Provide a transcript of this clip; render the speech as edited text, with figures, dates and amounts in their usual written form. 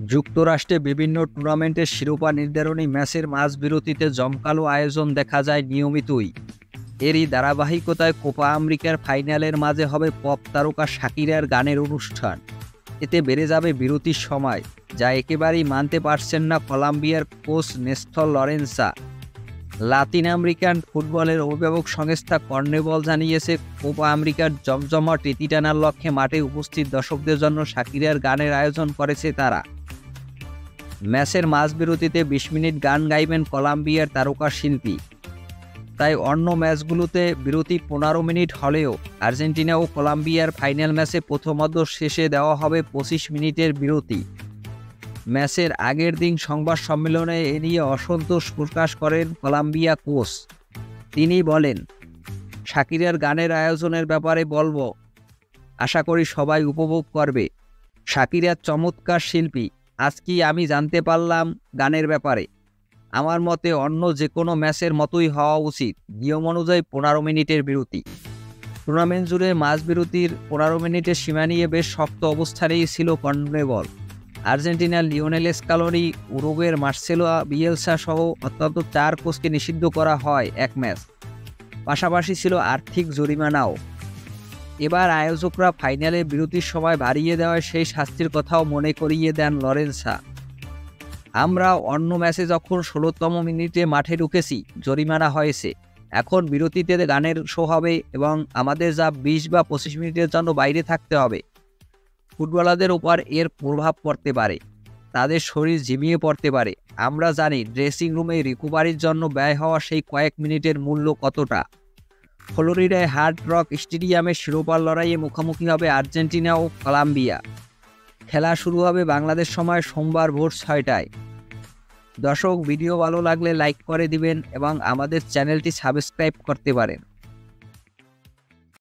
যুক্তরাষ্ট্রে বিভিন্ন টুর্নামেন্টের শিরোপা নির্ধারণী ম্যাচের মাঝবিরতিতে জমকালো আয়োজন দেখা যায় নিয়মিতই। এরই ধারাবাহিকতায় কোপা আমেরিকার ফাইনালের মাঝে হবে পপ তারকা শাকিরার গানের অনুষ্ঠান। এতে বেড়ে যাবে বিরতির সময়, যা একেবারেই মানতে পারছেন না কলম্বিয়ার কোচ নেস্তর লরেন্সা। লাতিন আমেরিকান ফুটবলের অভিভাবক সংস্থা কনমেবল জানিয়েছে, কোপা আমেরিকার জমজমাট রীতি টানার লক্ষ্যে মাঠে উপস্থিত দর্শকদের জন্য শাকিরার গানের আয়োজন করেছে তারা। ম্যাচের মাঝবিরতিতে ২০ মিনিট গান গাইবেন কলম্বিয়ার তারকা শিল্পী। তাই অন্য ম্যাচগুলোতে বিরতি ১৫ মিনিট হলেও আর্জেন্টিনা ও কলম্বিয়ার ফাইনাল ম্যাচে প্রথমার্ধ শেষে দেওয়া হবে ২৫ মিনিটের বিরতি। ম্যাচের আগের দিন সংবাদ সম্মেলনে এ নিয়ে অসন্তোষ প্রকাশ করেন কলম্বিয়া কোচ। তিনি বলেন, শাকিরার গানের আয়োজনের ব্যাপারে বলবো, আশা করি সবাই উপভোগ করবে। শাকিরা চমৎকার শিল্পী। আজকেই আমি জানতে পারলাম গানের ব্যাপারে। আমার মতে অন্য যে কোনো ম্যাচের মতোই হওয়া উচিত। নিয়ম অনুযায়ী ১৫ মিনিটের বিরতি। টুর্নামেন্ট জুড়ে মাঝবিরতির ১৫ মিনিটের সীমা নিয়ে বেশ শক্ত অবস্থানেই ছিল কনমেবল। আর্জেন্টিনার লিওনেল স্কালোনি, উরুগুয়ের মার্সেলো বিয়েলসা সহ অন্তত ৪ কোচকে নিষিদ্ধ করা হয় এক ম্যাচ। পাশাপাশি ছিল আর্থিক জরিমানাও। এবার আয়োজকরা ফাইনালে বিরতির সময় বাড়িয়ে দেওয়ায় সেই শাস্তির কথাও মনে করিয়ে দেন লরেন্সা। আমরা অন্য ম্যাচে যখন ১৬তম মিনিটে মাঠে ঢুকেছি জরিমানা হয়েছে, এখন বিরতিতে গানের শো হবে এবং আমাদের যা ২০ বা ২৫ মিনিটের জন্য বাইরে থাকতে হবে। ফুটবলারদের উপর এর প্রভাব পড়তে পারে, তাদের শরীর ঝিমিয়ে পড়তে পারে। আমরা জানি ড্রেসিং রুমে রিকভারির জন্য ব্যয় হওয়া সেই কয়েক মিনিটের মূল্য কতটা। ফ্লোরিডায় হার্ড রক স্টেডিয়ামে শিরোপার লড়াইয়ে মুখোমুখি হবে আর্জেন্টিনা ও কলম্বিয়া। খেলা শুরু হবে বাংলাদেশ সময় সোমবার ভোর ৬টায়। দর্শক, ভিডিও ভালো লাগলে লাইক করে দিবেন এবং আমাদের চ্যানেলটি সাবস্ক্রাইব করতে পারেন।